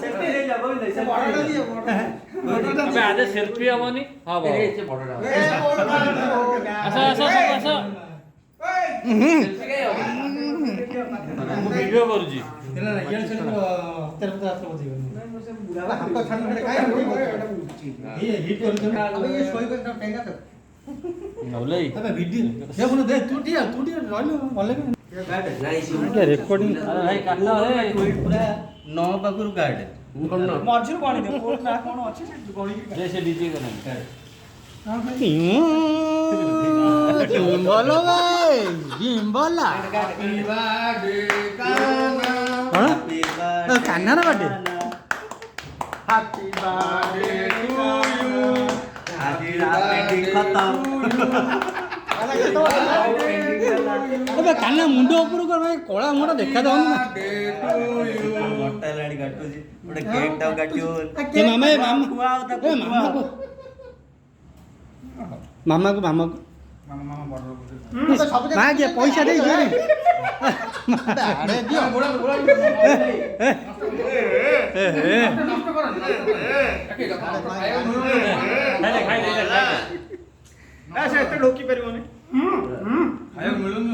selfie ले जा गोविंद से बड़ाटा दियो अबे आज सेल्फी हबनी हां ए से बड़ाटा आसा आसा आसा सेल्फी गयो ମୁଁ ଭିଡିଓ କରୁଛି तेरा रियल से तेरे को राष्ट्रपति बुलावा हमको छान में काय ये हिट कर अबे ये सोई कर टेंगा तो नवलाई अबे वीडियो ये बोल दे तू दिया रहलो भले क्या रिकॉर्डिंग अरे भाई काटला रे पूरा 9 पाखरु गार्ड मझिर गणी दे कोड ना कोन अछि से गणी जे से डीजे कने जिम्बलो भाई जिम्बला happy birthday Kanha happy birthday Kanha रे birthday happy birthday to you आज पेंटिंग खत्म अबे कान्हा मुंडो ऊपर कर भाई कोळा मुंडा देखा दो ना मोटा लाडी काटू जी ओडे केक टाव काटियो ए मामा खुआओ ता ए मामा को मामा के पैसा दे दे अरे दियो गोड़ा गोड़ा खाई दे ऐसे ढोकी परिबोनी खायो मिलुन